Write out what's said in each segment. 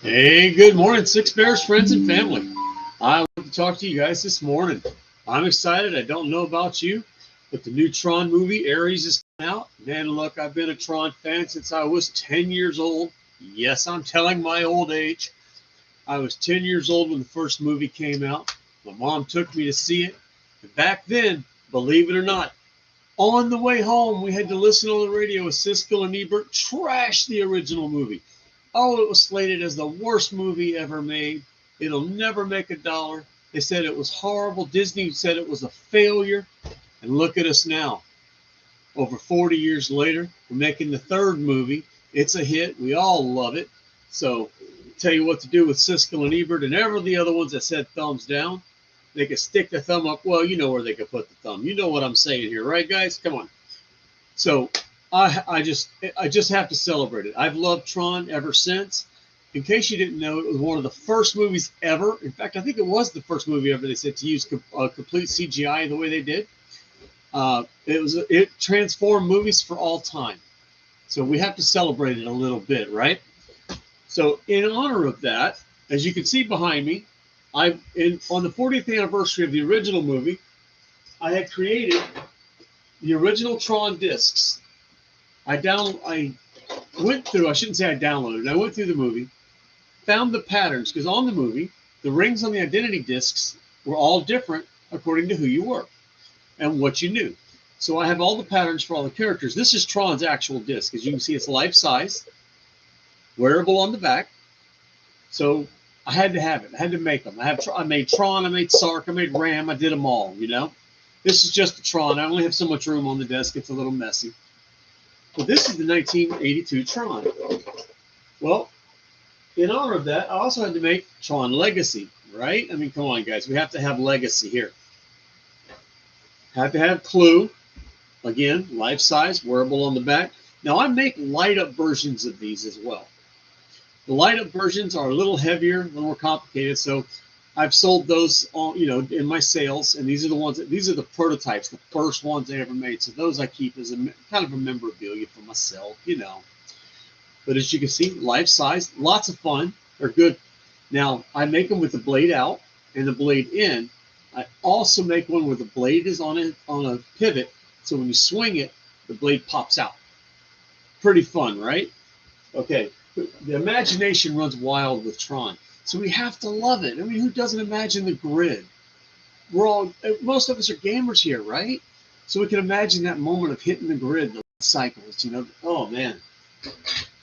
Hey, good morning, Six Bears friends and family. I want to talk to you guys this morning. I'm excited. I don't know about you, but the new Tron movie, Ares, is coming out. Man, look, I've been a Tron fan since I was 10 years old. Yes, I'm telling my old age. I was 10 years old when the first movie came out. My mom took me to see it. And back then, believe it or not, on the way home, we had to listen on the radio as Siskel and Ebert trash the original movie. Oh, it was slated as the worst movie ever made. It'll never make a dollar. They said it was horrible. Disney said it was a failure. And look at us now. Over 40 years later, we're making the third movie. It's a hit. We all love it. So, tell you what to do with Siskel and Ebert and every the other ones that said thumbs down. They could stick the thumb up. Well, you know where they could put the thumb. You know what I'm saying here, right, guys? Come on. So I just have to celebrate it. I've loved Tron ever since. In case you didn't know, it was one of the first movies ever. In fact, I think it was the first movie ever they said to use complete CGI the way they did. It transformed movies for all time. So we have to celebrate it a little bit, right? So in honor of that, as you can see behind me, on the 40th anniversary of the original movie, I had created the original Tron discs. I went through, I shouldn't say I downloaded, I went through the movie, found the patterns, because on the movie, the rings on the identity discs were all different according to who you were and what you knew. So I have all the patterns for all the characters. This is Tron's actual disc. As you can see, it's life size, wearable on the back. So I had to have it. I had to make them. I made Tron, I made Sark, I made Ram, I did them all, you know. This is just the Tron. I only have so much room on the desk. It's a little messy. But this is the 1982 Tron. Well, in honor of that, I also had to make Tron Legacy, right? I mean, come on, guys. We have to have legacy here. Had to have Clue. Again, life size, wearable on the back. Now, I make light up versions of these as well. The light up versions are a little heavier, a little more complicated. So I've sold those, in my sales, and these are the prototypes, the first ones I ever made. So those I keep as a kind of a memorabilia for myself, you know. But as you can see, life size, lots of fun. They're good. Now I make them with the blade out and the blade in. I also make one where the blade is on a pivot, so when you swing it, the blade pops out. Pretty fun, right? Okay, the imagination runs wild with Tron. So we have to love it. I mean, who doesn't imagine the grid? Most of us are gamers here, right? So we can imagine that moment of hitting the grid, the cycles, you know. Oh, man.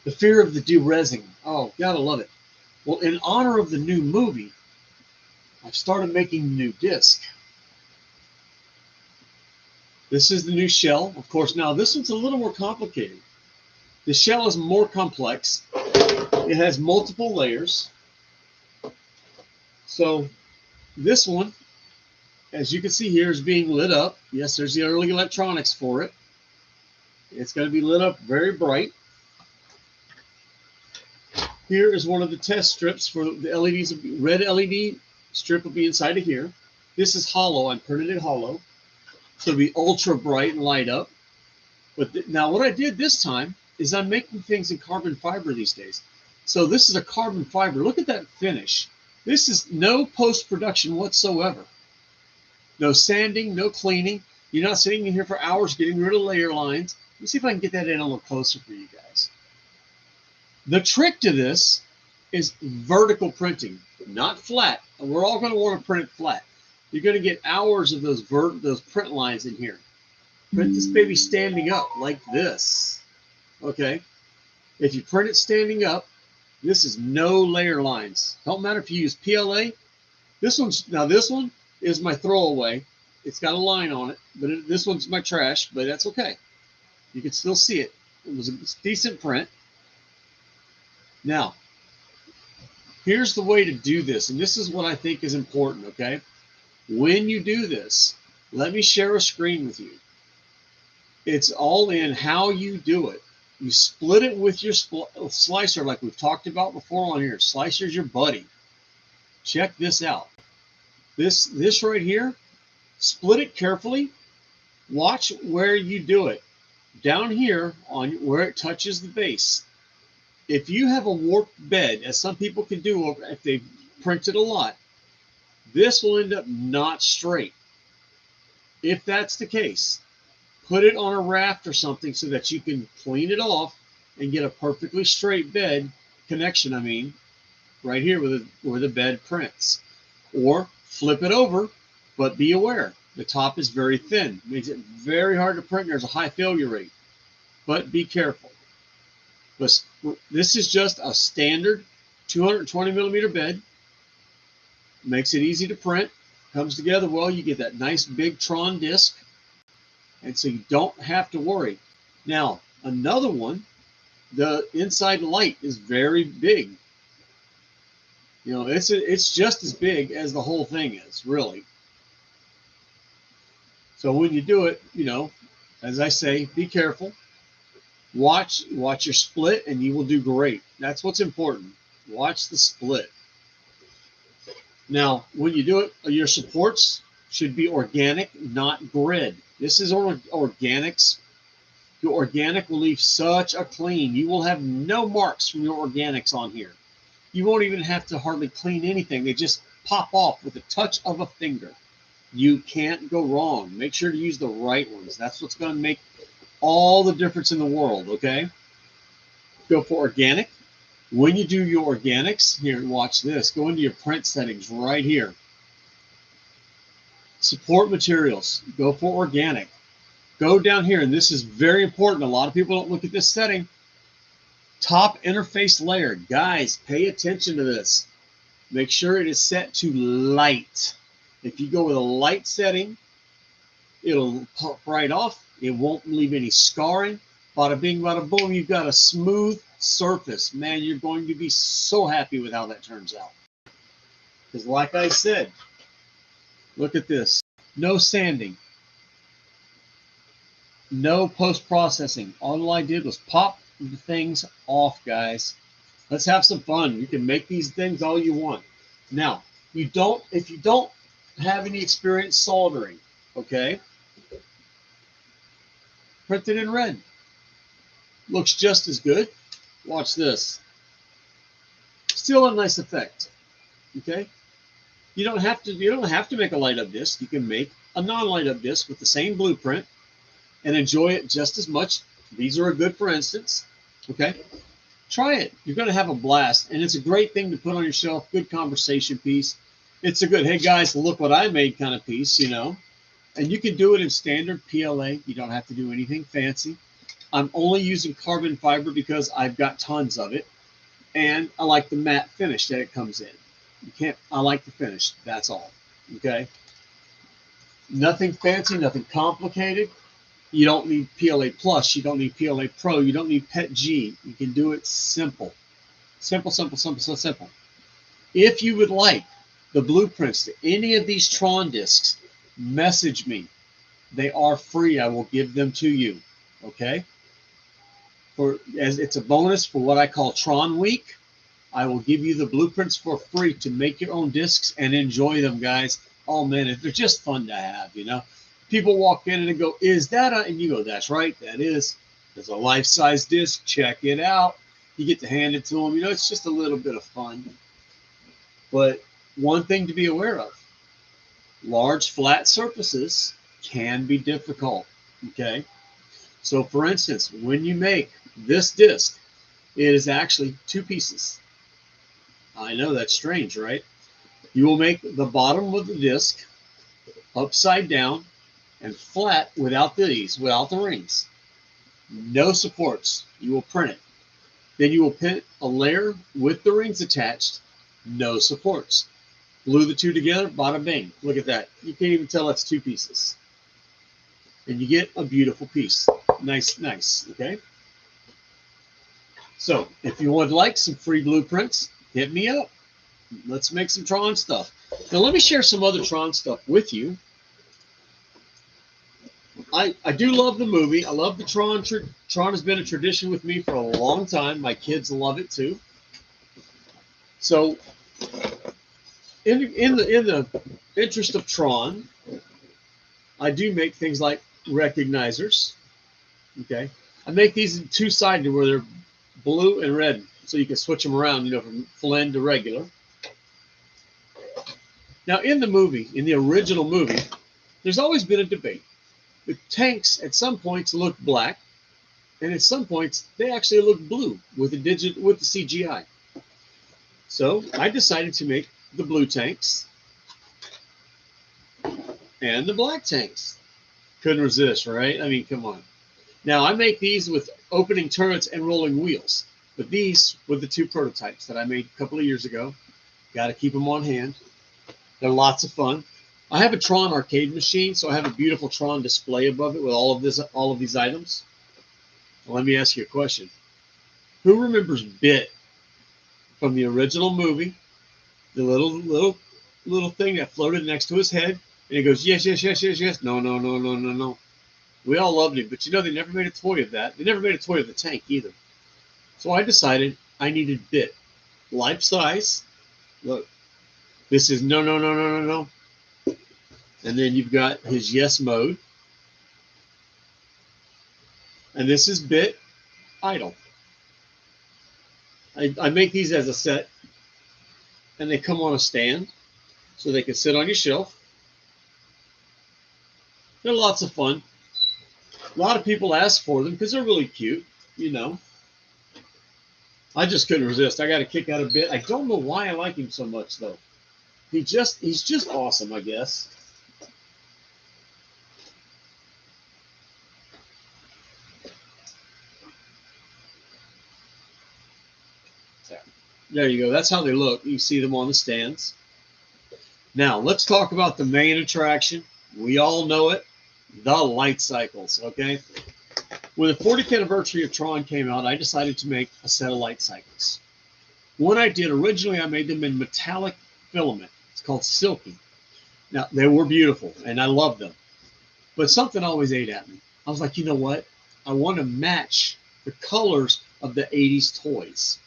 The fear of the derezzing. Oh, gotta love it. Well, in honor of the new movie, I've started making the new disc. This is the new shell. Of course, now this one's a little more complicated. The shell is more complex. It has multiple layers. So this one, as you can see here, is being lit up. Yes, there's the early electronics for it. It's going to be lit up very bright. Here is one of the test strips for the LEDs. Red LED strip will be inside of here. This is hollow. I printed it hollow. So it'll be ultra bright and light up. But now what I did this time is I'm making things in carbon fiber these days. So this is a carbon fiber. Look at that finish. This is no post-production whatsoever. No sanding, no cleaning. You're not sitting in here for hours getting rid of layer lines. Let me see if I can get that in a little closer for you guys. The trick to this is vertical printing, not flat. We're all going to want to print it flat. You're going to get hours of those print lines in here. Print this baby standing up like this. Okay? If you print it standing up, this is no layer lines. Don't matter if you use PLA. This one is my throwaway. It's got a line on it, but this one's my trash, but that's okay. You can still see it. It was a decent print. Now, here's the way to do this, and this is what I think is important, okay? When you do this, let me share a screen with you. It's all in how you do it. You split it with your slicer like we've talked about before on here. Slicer's your buddy. Check this out. This right here, split it carefully. Watch where you do it. Down here on where it touches the base. if you have a warped bed, as some people can do if they've printed a lot, this will end up not straight. If that's the case, put it on a raft or something so that you can clean it off and get a perfectly straight bed connection, I mean, right here where the bed prints. Or flip it over, but be aware, the top is very thin. It makes it very hard to print. There's a high failure rate, but be careful. This is just a standard 220 millimeter bed. Makes it easy to print. Comes together well. You get that nice big Tron disc. And so you don't have to worry. Now, another one, the inside light is very big. You know, it's just as big as the whole thing is, really. So when you do it, you know, as I say, be careful. Watch your split, and you will do great. That's what's important. Watch the split. Now, when you do it, your supports should be organic, not grid. This is organics. Your organic will leave such a clean. You will have no marks from your organics on here. You won't even have to hardly clean anything. They just pop off with a touch of a finger. You can't go wrong. Make sure to use the right ones. That's what's going to make all the difference in the world, okay? Go for organic. When you do your organics, here, watch this. Go into your print settings right here. Support materials. Go for organic. Go down here, and this is very important. A lot of people don't look at this setting. Top interface layer. Guys, pay attention to this. Make sure it is set to light. If you go with a light setting, it'll pop right off. It won't leave any scarring. Bada bing, bada boom, you've got a smooth surface. Man, you're going to be so happy with how that turns out. Because like I said, look at this. No sanding. No post-processing. All I did was pop the things off, guys. Let's have some fun. You can make these things all you want. Now, if you don't have any experience soldering, okay, print it in red. Looks just as good. Watch this. Still a nice effect. Okay? You don't have to make a light up disc. You can make a non-light up disc with the same blueprint and enjoy it just as much. These are a good for instance. Okay? Try it. You're going to have a blast, and it's a great thing to put on your shelf. Good conversation piece. It's a good, hey guys, look what I made kind of piece, you know. And you can do it in standard PLA. You don't have to do anything fancy. I'm only using carbon fiber because I've got tons of it. And I like the matte finish that it comes in. I like the finish. That's all. Okay? Nothing fancy, nothing complicated. You don't need PLA Plus. You don't need PLA Pro. You don't need PET G. You can do it simple. Simple, simple, simple, so simple. If you would like the blueprints to any of these Tron discs, message me. They are free. I will give them to you. Okay? As it's a bonus for what I call Tron Week, I will give you the blueprints for free to make your own discs and enjoy them, guys. Oh man, they're just fun to have, you know. People walk in and they go, "Is that a?" And you go, "That's right, that is. There's a life-size disc. Check it out." You get to hand it to them. You know, it's just a little bit of fun. But one thing to be aware of: large flat surfaces can be difficult. Okay. So, for instance, when you make this disc, it is actually two pieces. I know that's strange, right? You will make the bottom of the disc upside down and flat without the rings. No supports. You will print it. Then you will print a layer with the rings attached. No supports. Glue the two together, bada bing. Look at that. You can't even tell that's two pieces. And you get a beautiful piece. Nice, nice, okay? So, if you would like some free blueprints, hit me up. Let's make some Tron stuff. Now, let me share some other Tron stuff with you. I do love the movie. I love the Tron. Tron has been a tradition with me for a long time. My kids love it too. So, in the interest of Tron, I do make things like recognizers. Okay, I make these in two-sided where they're blue and red. so you can switch them around, you know, from Flynn to regular. Now, in the movie, in the original movie, there's always been a debate. The tanks at some points look black, and at some points they actually look blue with the CGI. So I decided to make the blue tanks and the black tanks. Couldn't resist, right? I mean, come on. Now, I make these with opening turrets and rolling wheels, but these were the two prototypes that I made a couple of years ago. Got to keep them on hand. They're lots of fun. I have a Tron arcade machine, so I have a beautiful Tron display above it with all of these items. Well, let me ask you a question. Who remembers Bit from the original movie? The little thing that floated next to his head, and he goes, yes, yes, yes, yes, yes. No, no, no, no, no, no. We all loved him, but you know, they never made a toy of that. They never made a toy of the tank either. So I decided I needed Bit. Life size. Look, this is no, no, no, no, no, no. And then you've got his yes mode. And this is Bit idle. I make these as a set, and they come on a stand, so they can sit on your shelf. They're lots of fun. A lot of people ask for them because they're really cute, you know. I just couldn't resist. I got a kick out of Bit. I don't know why I like him so much, though. He's just awesome, I guess. There you go. That's how they look. You see them on the stands. Now, let's talk about the main attraction. We all know it, the light cycles, okay? When the 40th anniversary of Tron came out, I decided to make a set of light cycles. What I did, originally I made them in metallic filament. It's called Silky. Now, they were beautiful, and I loved them. But something always ate at me. I was like, you know what? I want to match the colors of the 80s toys.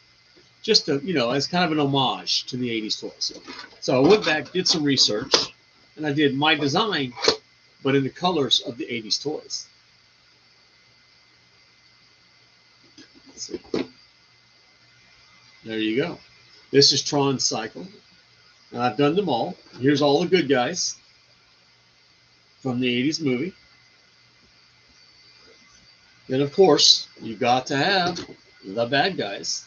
Just to, you know, as kind of an homage to the 80s toys. So I went back, did some research, and I did my design, but in the colors of the 80s toys. Let's see. There you go. This is Tron Cycle. And I've done them all. Here's all the good guys from the 80s movie. Then, of course, you got to have the bad guys.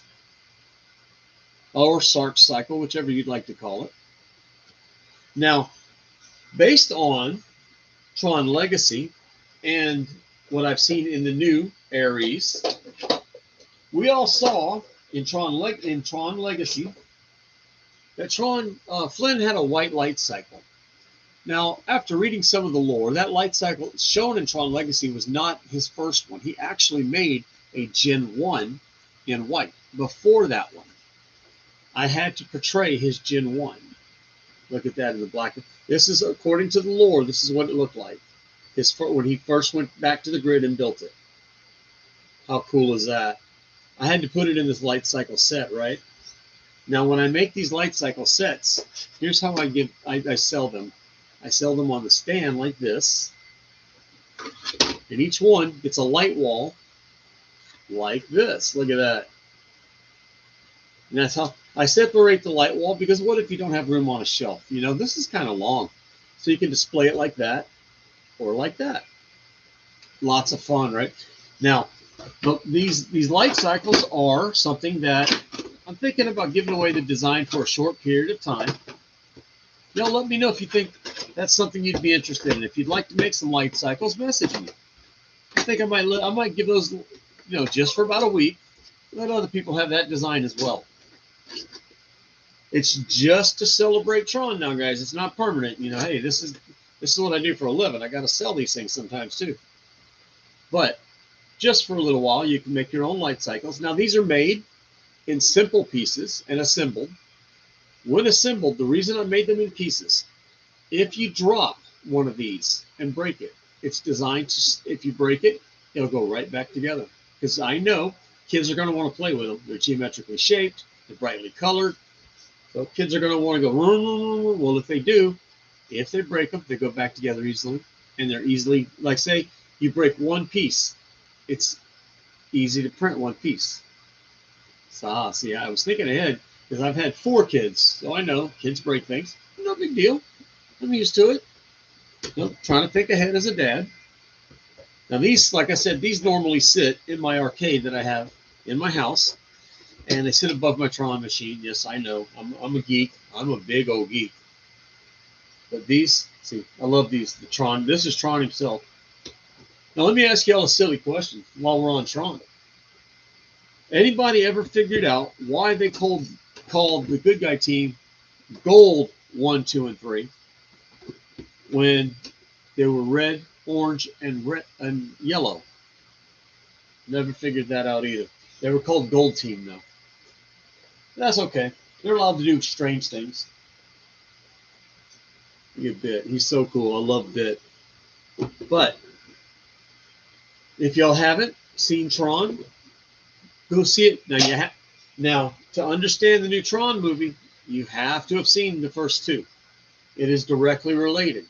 Or Sark Cycle, whichever you'd like to call it. Now, based on Tron Legacy and what I've seen in the new Ares, we all saw in Tron Legacy that Flynn had a white light cycle. Now, after reading some of the lore, that light cycle shown in Tron Legacy was not his first one. He actually made a Gen 1 in white before that one. I had to portray his Gen 1. Look at that in the black. This is, according to the lore, this is what it looked like when he first went back to the grid and built it. How cool is that? I had to put it in this light cycle set, right? Now, when I make these light cycle sets, here's how I sell them. I sell them on the stand like this. And each one gets a light wall like this. Look at that. And that's how I separate the light wall, because what if you don't have room on a shelf? You know, this is kind of long. So you can display it like that or like that. Lots of fun, right? Now, these light cycles are something that I'm thinking about giving away the design for a short period of time. Y'all let me know if you think that's something you'd be interested in. If you'd like to make some light cycles, message me. I think I might give those, you know, just for about a week. Let other people have that design as well. It's just to celebrate Tron now, guys. It's not permanent. You know, hey, this is what I do for a living. I got to sell these things sometimes too. But just for a little while, you can make your own light cycles. Now, these are made in simple pieces and assembled. When assembled, the reason I made them in pieces, if you drop one of these and break it, it's designed to, if you break it, it'll go right back together. Because I know kids are going to want to play with them. They're geometrically shaped, they're brightly colored. So kids are going to want to go, well, if they do, if they break them, they go back together easily. And they're easily, like say, you break one piece, it's easy to print one piece. So, see, I was thinking ahead because I've had 4 kids, so I know kids break things. No big deal. I'm used to it. Trying to think ahead as a dad. Now these, like I said, these normally sit in my arcade that I have in my house, and they sit above my Tron machine. Yes, I know. I'm a geek. I'm a big old geek. But these, see, I love these. The Tron. This is Tron himself. Now let me ask y'all a silly question while we're on Tron. Anybody ever figured out why they called the good guy team Gold 1, 2, and 3 when they were red, orange, and yellow? Never figured that out either. They were called Gold Team though. That's okay. They're allowed to do strange things. Look at Bit. He's so cool. I love Bit. But if y'all haven't seen Tron, go see it. Now to understand the new Tron movie, you have to have seen the first 2. It is directly related.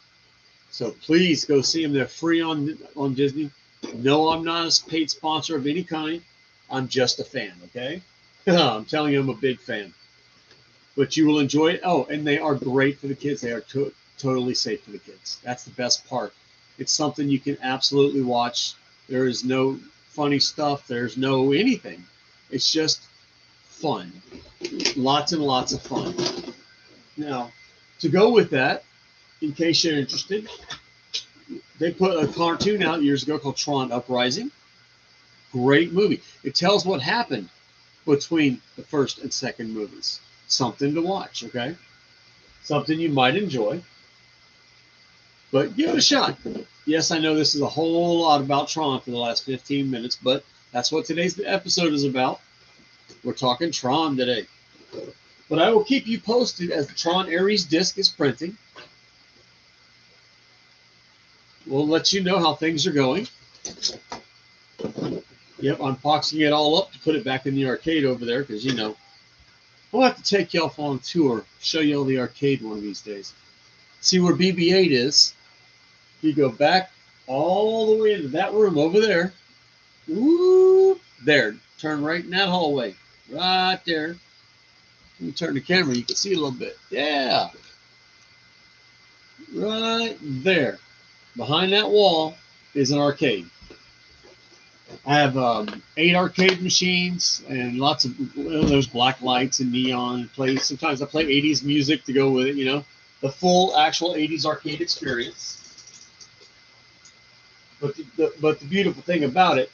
So please go see them. They're free on Disney. No, I'm not a paid sponsor of any kind. I'm just a fan, okay? I'm telling you, I'm a big fan. But you will enjoy it. Oh, and they are great for the kids. They are totally safe for the kids. That's the best part. It's something you can absolutely watch. There is no funny stuff. There's no anything. It's just fun. Lots and lots of fun. Now, to go with that, in case you're interested, they put a cartoon out years ago called Tron Uprising. Great movie. It tells what happened between the first and second movies. Something to watch, okay? Something you might enjoy. But give it a shot. Yes, I know this is a whole lot about Tron for the last 15 minutes, but that's what today's episode is about. We're talking Tron today. But I will keep you posted as the Tron Ares disc is printing. We'll let you know how things are going. Yep, I'm boxing it all up to put it back in the arcade over there because, you know, I'll have to take y'all on a tour, show you all the arcade one of these days. See where BB-8 is. You go back all the way into that room over there. Woo! There. Turn right in that hallway. Right there. Let me turn the camera. You can see a little bit. Yeah. Right there. Behind that wall is an arcade. I have 8 arcade machines and lots of those black lights and neon. Sometimes I play 80s music to go with it, you know. The full actual 80s arcade experience. But the beautiful thing about it,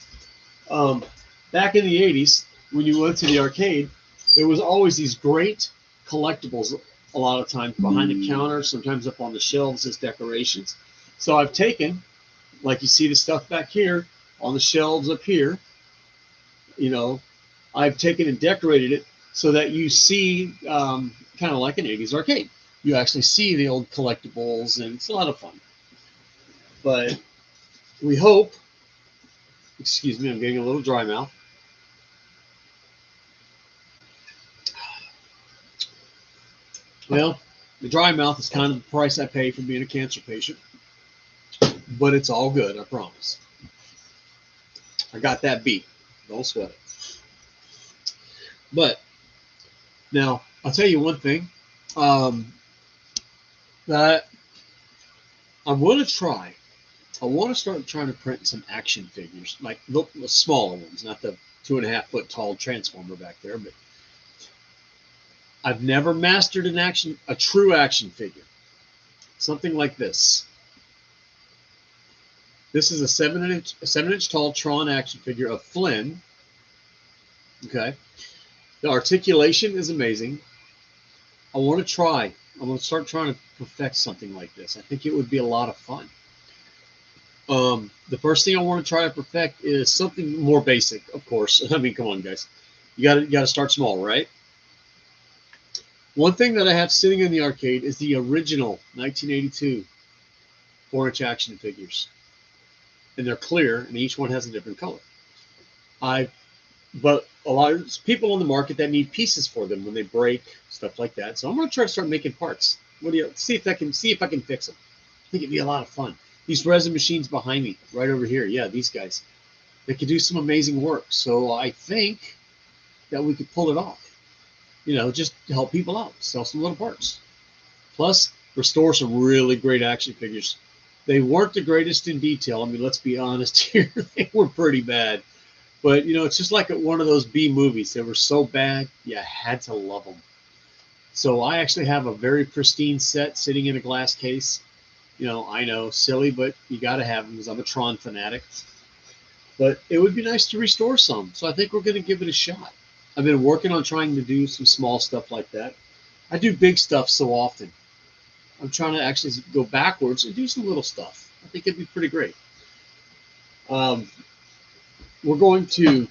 back in the 80s, when you went to the arcade, there was always these great collectibles a lot of times behind the counter, sometimes up on the shelves as decorations. So I've taken, like you see the stuff back here, on the shelves up here, you know, I've taken and decorated it so that you see kind of like an 80s arcade. You actually see the old collectibles, and it's a lot of fun. But we hope, excuse me, I'm getting a little dry mouth. Well, the dry mouth is kind of the price I pay for being a cancer patient. But it's all good, I promise. I got that beat. Don't sweat it. But now, I'll tell you one thing that I'm going to try. I want to start trying to print some action figures, like the smaller ones, not the 2.5 foot tall Transformer back there. But I've never mastered a true action figure. Something like this. This is a 7-inch tall Tron action figure of Flynn. Okay. The articulation is amazing. I want to try. I'm going to start trying to perfect something like this. I think it would be a lot of fun. The first thing I want to try to perfect is something more basic, of course. I mean, come on, guys. You got to start small, right? One thing that I have sitting in the arcade is the original 1982 4-inch action figures. And they're clear, and each one has a different color. But a lot of people on the market that need pieces for them when they break, stuff like that. So I'm going to try to start making parts. See if I can fix them. I think it'd be a lot of fun. These resin machines behind me, right over here. Yeah, these guys. They could do some amazing work. So I think that we could pull it off. You know, just to help people out, sell some little parts. Plus, restore some really great action figures. They weren't the greatest in detail. I mean, let's be honest here. They were pretty bad. But, you know, it's just like one of those B movies. They were so bad, you had to love them. So I actually have a very pristine set sitting in a glass case. You know, I know, silly, but you got to have them because I'm a Tron fanatic. But it would be nice to restore some. So I think we're going to give it a shot. I've been working on trying to do some small stuff like that. I do big stuff so often. I'm trying to actually go backwards and do some little stuff. I think it'd be pretty great. We're going to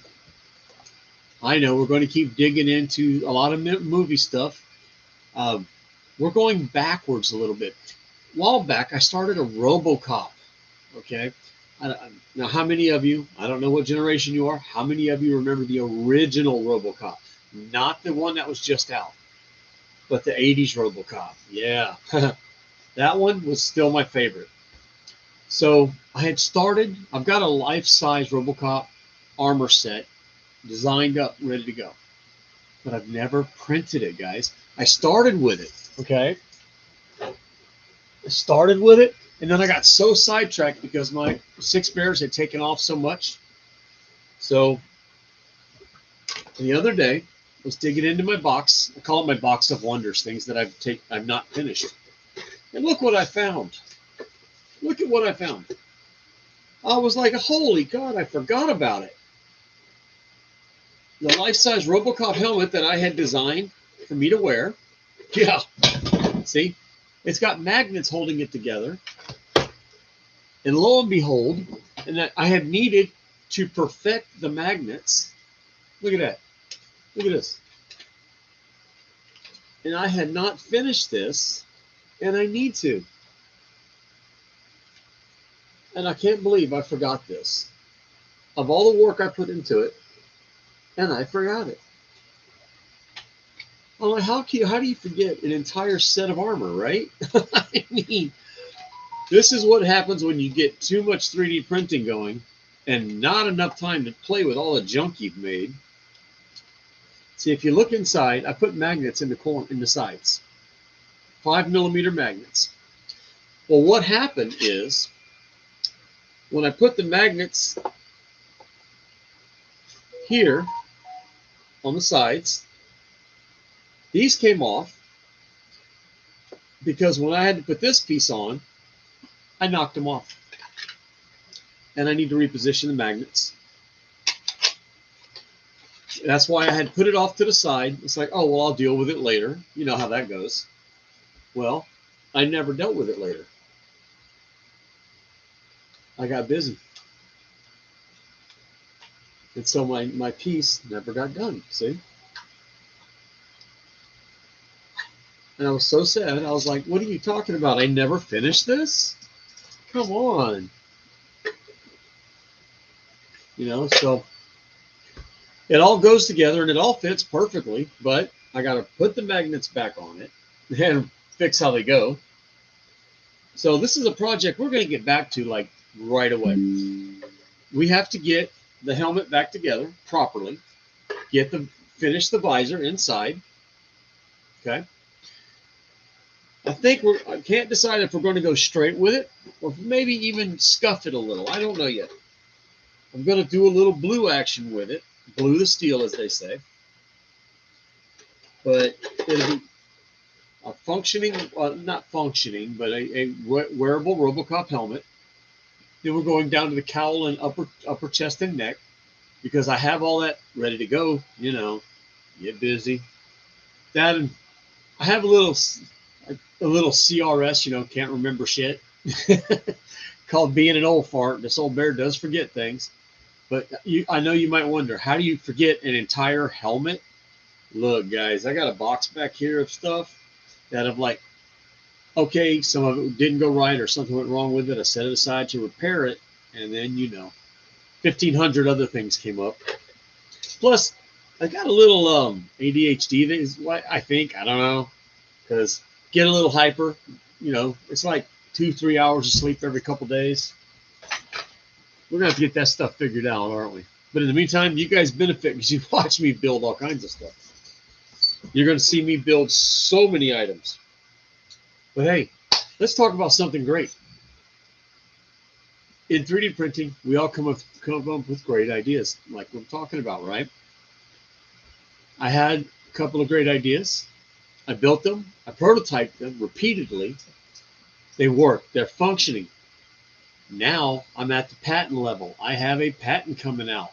keep digging into a lot of movie stuff. We're going backwards a little bit. A while back, I started a RoboCop. Okay. Now, how many of you, I don't know what generation you are, how many of you remember the original RoboCop? Not the one that was just out, but the 80s RoboCop. Yeah. That one was still my favorite. So I've got a life-size RoboCop armor set designed up, ready to go. But I've never printed it, guys. I started with it, okay? I started with it, and then I got so sidetracked because my 6 Bears had taken off so much. So the other day, I was digging into my box. I call it my box of wonders, things that I've not finished. And look what I found. Look at what I found. I was like, holy God, I forgot about it. The life-size RoboCop helmet that I had designed for me to wear. Yeah. See? It's got magnets holding it together. And lo and behold, and that I had needed to perfect the magnets. Look at that. Look at this. And I had not finished this, and I need to. And I can't believe I forgot this. Of all the work I put into it, and I forgot it. I'm like, how do you forget an entire set of armor, right? I mean, this is what happens when you get too much 3D printing going and not enough time to play with all the junk you've made. See, if you look inside, I put magnets in the sides. 5mm magnets. Well, what happened is, when I put the magnets here on the sides, these came off because when I had to put this piece on, I knocked them off. And I need to reposition the magnets. That's why I had put it off to the side. It's like, oh, well, I'll deal with it later. You know how that goes. Well, I never dealt with it later. I got busy. And so my piece never got done, see? And I was so sad. I was like, what are you talking about? I never finished this? Come on. You know, so it all goes together and it all fits perfectly, but I got to put the magnets back on it and fix how they go. So this is a project we're going to get back to like right away. We have to get the helmet back together properly, finish the visor inside. Okay. I can't decide if we're going to go straight with it or maybe even scuff it a little. I don't know yet. I'm going to do a little blue action with it. Blue the steel, as they say. But it'll be a functioning, not functioning, but a wearable RoboCop helmet. Then we're going down to the cowl and upper chest and neck because I have all that ready to go. You know, get busy. That and I have a little CRS, you know, can't remember shit. Called being an old fart. This old bear does forget things. But I know you might wonder, how do you forget an entire helmet? Look, guys, I got a box back here of stuff that I'm like, okay, some of it didn't go right or something went wrong with it. I set it aside to repair it. And then, you know, 1,500 other things came up. Plus, I got a little ADHD things, I think. I don't know. Because get a little hyper. You know, it's like 2-3 hours of sleep every couple days. We're going to have to get that stuff figured out, aren't we? But in the meantime, you guys benefit because you watch me build all kinds of stuff. You're going to see me build so many items. But hey, let's talk about something great. In 3D printing, we all come up with great ideas, like we're talking about, right? I had a couple of great ideas. I built them. I prototyped them repeatedly. They work. They're functioning. Now I'm at the patent level. I have a patent coming out.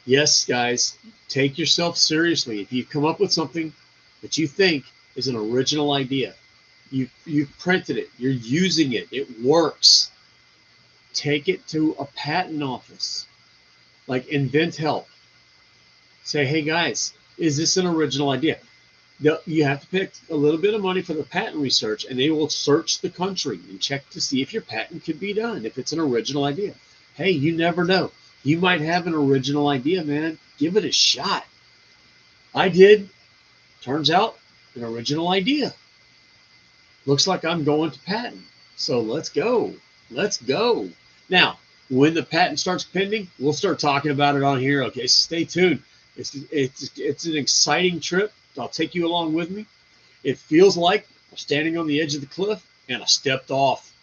Yes, guys, take yourself seriously. If you come up with something that you think is an original idea, you've printed it, you're using it, it works, take it to a patent office like Invent Help. Say, hey guys, is this an original idea? You have to pay a little bit of money for the patent research, and they will search the country and check to see if your patent can be done, if it's an original idea. Hey, you never know. You might have an original idea, man. Give it a shot. I did. Turns out, an original idea. Looks like I'm going to patent. So let's go. Let's go. Now, when the patent starts pending, we'll start talking about it on here. Okay, so stay tuned. It's an exciting trip. I'll take you along with me. It feels like I'm standing on the edge of the cliff and I stepped off.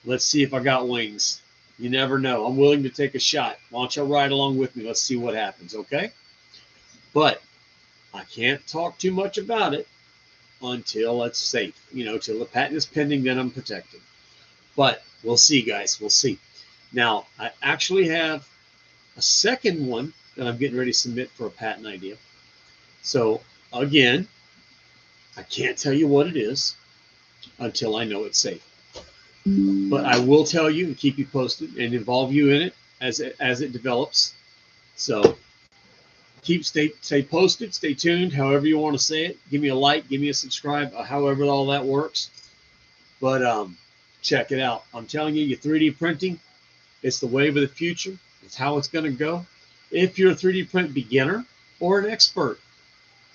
Let's see if I got wings. You never know. I'm willing to take a shot. Why don't you ride along with me? Let's see what happens, okay? But I can't talk too much about it until it's safe. You know, till the patent is pending, then I'm protected. But we'll see, guys. We'll see. Now, I actually have a second one that I'm getting ready to submit for a patent idea. So, again, I can't tell you what it is until I know it's safe. But I will tell you and keep you posted and involve you in it as it develops. So stay posted, stay tuned, however you want to say it. Give me a like, give me a subscribe, however all that works. But check it out. I'm telling you, your 3D printing, it's the wave of the future. It's how it's going to go. If you're a 3D print beginner or an expert,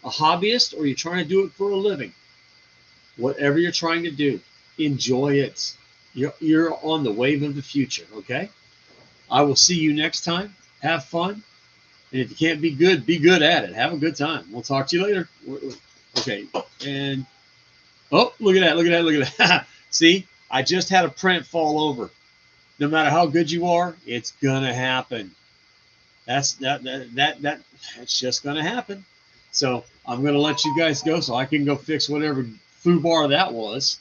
a hobbyist, or you're trying to do it for a living, whatever you're trying to do, enjoy it. You're on the wave of the future, okay? I will see you next time. Have fun. And if you can't be good at it. Have a good time. We'll talk to you later. Okay. And, oh, look at that. Look at that. Look at that. See, I just had a print fall over. No matter how good you are, it's going to happen. That's just going to happen. So I'm going to let you guys go so I can go fix whatever foobar that was.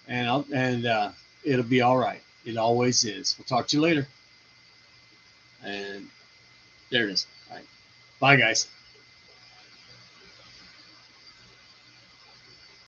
And it'll be all right. It always is. We'll talk to you later. And there it is. All right. Bye, guys.